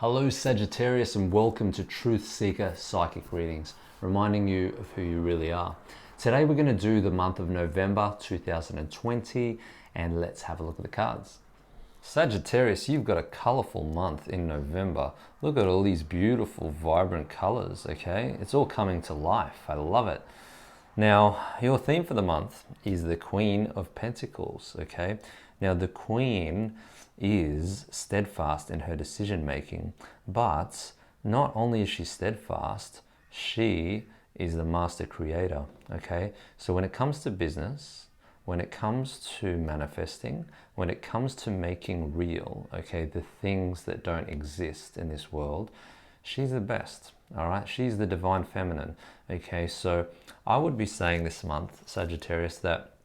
Hello Sagittarius, and welcome to Truth Seeker Psychic Readings, reminding you of who you really are. Today we're going to do the month of November 2020, and let's have a look at the cards. Sagittarius, you've got a colorful month in November. Look at all these beautiful, vibrant colors, okay? It's all coming to life. I love it. Now, your theme for the month is the Queen of Pentacles, okay? Now, the Queen is steadfast in her decision making, but not only is she steadfast, she is the master creator, okay? So when it comes to business, when it comes to manifesting, when it comes to making real, okay, the things that don't exist in this world, she's the best, all right? She's the divine feminine, okay? So I would be saying this month, Sagittarius, that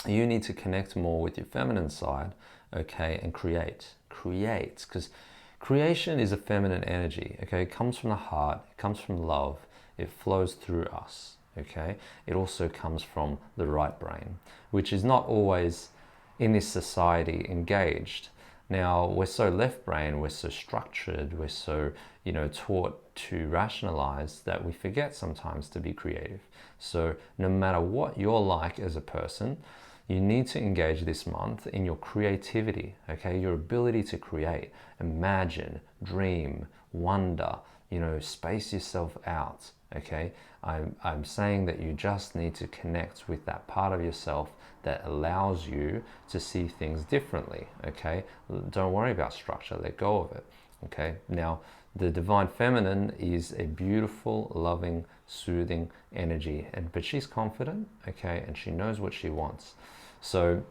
you need to connect more with your feminine side, okay, and create, because creation is a feminine energy, okay? It comes from the heart, it comes from love, it flows through us, okay? It also comes from the right brain, which is not always in this society engaged. Now, we're so left brain, we're so structured, we're so, taught to rationalize that we forget sometimes to be creative. So no matter what you're like as a person, you need to engage this month in your creativity, okay? Your ability to create, imagine, dream, wonder, space yourself out, okay? I'm saying that you just need to connect with that part of yourself that allows you to see things differently, okay? Don't worry about structure, let go of it, okay? Now, the divine feminine is a beautiful, loving, soothing energy, but she's confident, okay? And she knows what she wants. So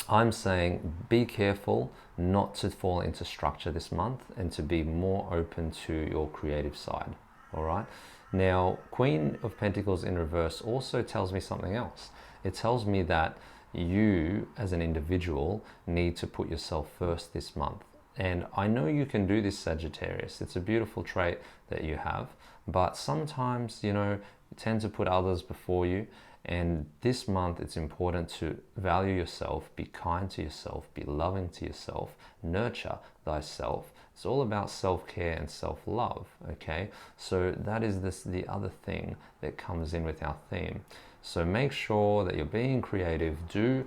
I'm saying be careful not to fall into structure this month and to be more open to your creative side, all right? Now, Queen of Pentacles in reverse also tells me something else. It tells me that you as an individual need to put yourself first this month. And I know you can do this, Sagittarius. It's a beautiful trait that you have, but sometimes, you tend to put others before you. And this month, it's important to value yourself, be kind to yourself, be loving to yourself, nurture thyself. It's all about self-care and self-love, okay? So that is the other thing that comes in with our theme. So make sure that you're being creative. Do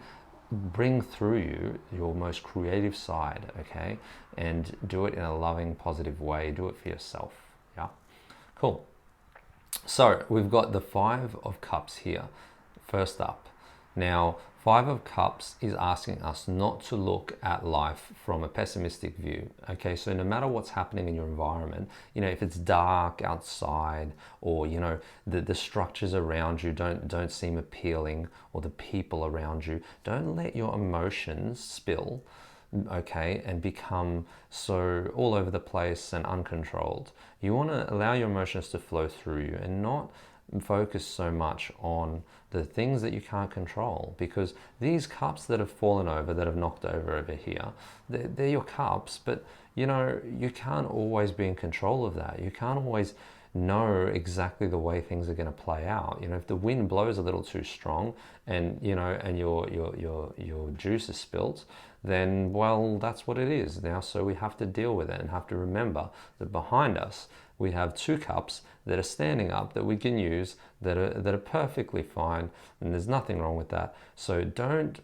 bring through you your most creative side, okay? And do it in a loving, positive way. Do it for yourself, yeah? Cool. So we've got the Five of Cups here, first up. Now, Five of Cups is asking us not to look at life from a pessimistic view, okay? So no matter what's happening in your environment, if it's dark outside or, the structures around you don't seem appealing, or the people around you, don't let your emotions spill, okay, and become so all over the place and uncontrolled. You want to allow your emotions to flow through you and not focus so much on the things that you can't control, because these cups that have fallen over, that have knocked over here, they're your cups, but you can't always be in control of that. You can't always know exactly the way things are going to play out. If the wind blows a little too strong and and your juice is spilt, then well, that's what it is now. So we have to deal with it and have to remember that behind us we have two cups that are standing up that we can use, that are perfectly fine, and there's nothing wrong with that. So don't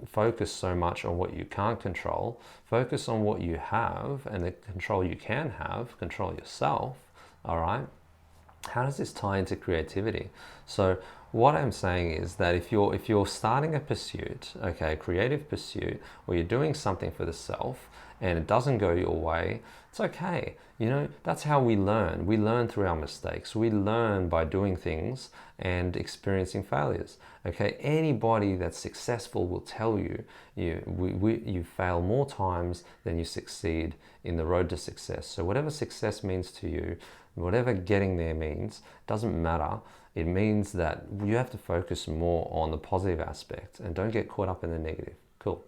focus so much on what you can't control. Focus on what you have and the control you can have. Control yourself, all right? How does this tie into creativity? So what I'm saying is that if you're starting a pursuit, okay, a creative pursuit, or you're doing something for the self and it doesn't go your way, it's okay. That's how we learn. We learn through our mistakes. We learn by doing things and experiencing failures. Okay, anybody that's successful will tell you you fail more times than you succeed in the road to success. So whatever success means to you, whatever getting there means, doesn't matter. It means that you have to focus more on the positive aspect and don't get caught up in the negative. Cool.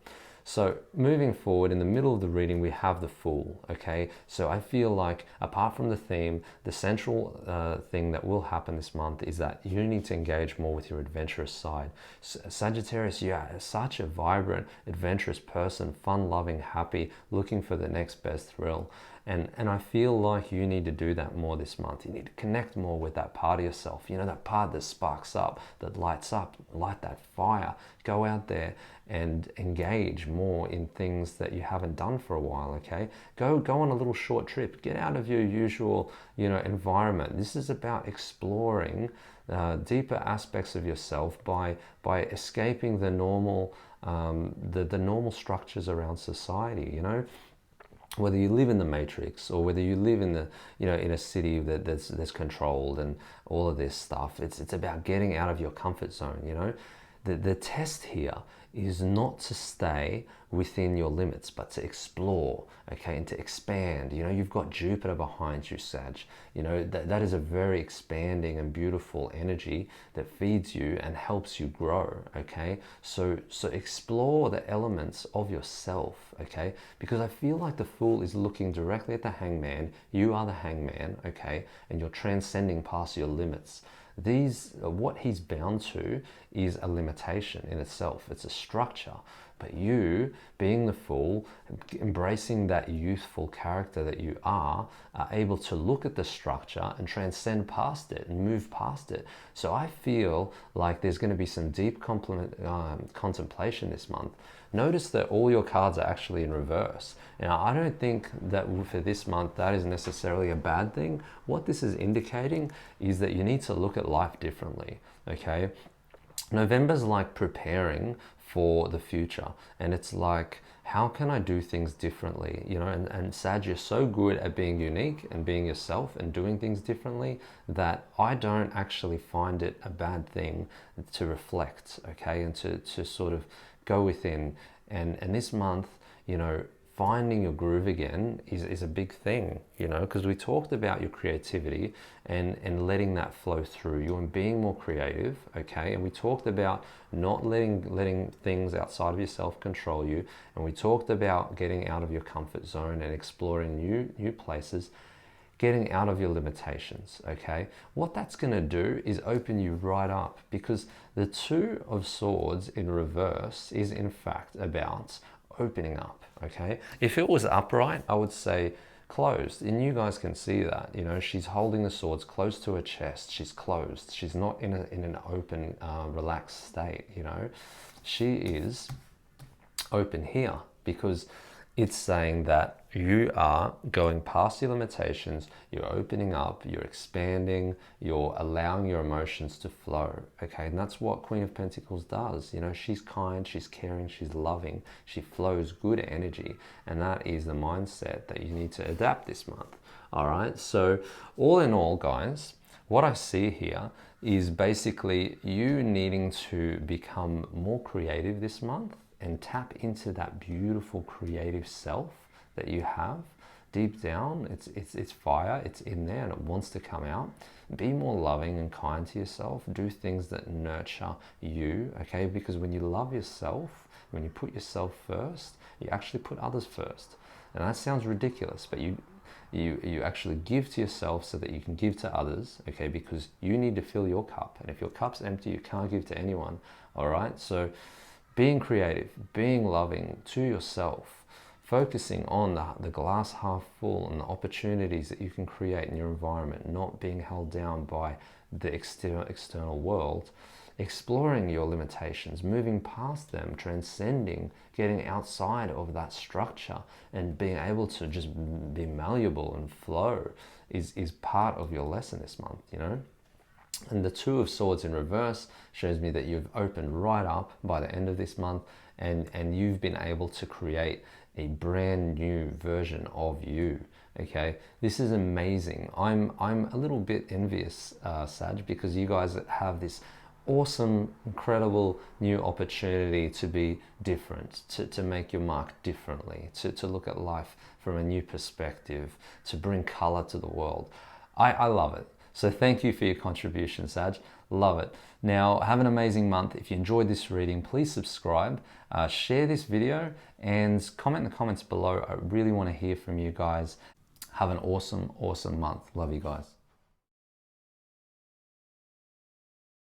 So moving forward, in the middle of the reading, we have the Fool, okay? So I feel like apart from the theme, the central thing that will happen this month is that you need to engage more with your adventurous side. Sagittarius, you are such a vibrant, adventurous person, fun-loving, happy, looking for the next best thrill. And I feel like you need to do that more this month. You need to connect more with that part of yourself, you know, that part that sparks up, that lights up, light that fire. Go out there and engage more in things that you haven't done for a while, okay? Go on a little short trip. Get out of your usual, you know, environment. This is about exploring deeper aspects of yourself by escaping the normal, the normal structures around society, you know? Whether you live in the matrix or whether you live in the, you know, in a city that's controlled and all of this stuff, it's about getting out of your comfort zone, you know. The test here is not to stay within your limits, but to explore, okay, and to expand. You know, you've got Jupiter behind you, Sag. You know, that is a very expanding and beautiful energy that feeds you and helps you grow, okay? So explore the elements of yourself, okay? Because I feel like the Fool is looking directly at the Hangman. You are the Hangman, okay? And you're transcending past your limits. What he's bound to is a limitation in itself. It's a structure. But you, being the Fool, embracing that youthful character that you are able to look at the structure and transcend past it and move past it. So I feel like there's going to be some deep contemplation this month. Notice that all your cards are actually in reverse. Now, I don't think that for this month that is necessarily a bad thing. What this is indicating is that you need to look at life differently, okay? November's like preparing for the future, and it's like, how can I do things differently, you know? And Sag, you're so good at being unique and being yourself and doing things differently that I don't actually find it a bad thing to reflect, okay, and to sort of go within. And this month, you know, finding your groove again is a big thing, you know, because we talked about your creativity and letting that flow through you and being more creative, okay? And we talked about not letting things outside of yourself control you. And we talked about getting out of your comfort zone and exploring new places, getting out of your limitations, okay? What that's gonna do is open you right up, because the Two of Swords in reverse is in fact about opening up, okay? If it was upright, I would say closed, and you guys can see that, you know, she's holding the swords close to her chest. She's closed. She's not in an open, relaxed state, you know. She is open here because it's saying that you are going past your limitations, you're opening up, you're expanding, you're allowing your emotions to flow, okay? And that's what Queen of Pentacles does. You know, she's kind, she's caring, she's loving, she flows good energy, and that is the mindset that you need to adapt this month, all right? So all in all, guys, what I see here is basically you needing to become more creative this month and tap into that beautiful creative self that you have deep down. It's fire, it's in there and it wants to come out. Be more loving and kind to yourself. Do things that nurture you, okay? Because when you love yourself, when you put yourself first, you actually put others first. And that sounds ridiculous, but you actually give to yourself so that you can give to others, okay? Because you need to fill your cup, and if your cup's empty, you can't give to anyone, all right? So being creative, being loving to yourself, focusing on the glass half full and the opportunities that you can create in your environment, not being held down by the external world, exploring your limitations, moving past them, transcending, getting outside of that structure and being able to just be malleable and flow is part of your lesson this month, you know? And the Two of Swords in reverse shows me that you've opened right up by the end of this month, and you've been able to create a brand new version of you, okay? This is amazing. I'm a little bit envious, Sag, because you guys have this awesome, incredible new opportunity to be different, to make your mark differently, to look at life from a new perspective, to bring color to the world. I love it. So thank you for your contribution, Sag. Love it. Now, have an amazing month. If you enjoyed this reading, please subscribe, share this video, and comment in the comments below. I really want to hear from you guys. Have an awesome, awesome month. Love you guys.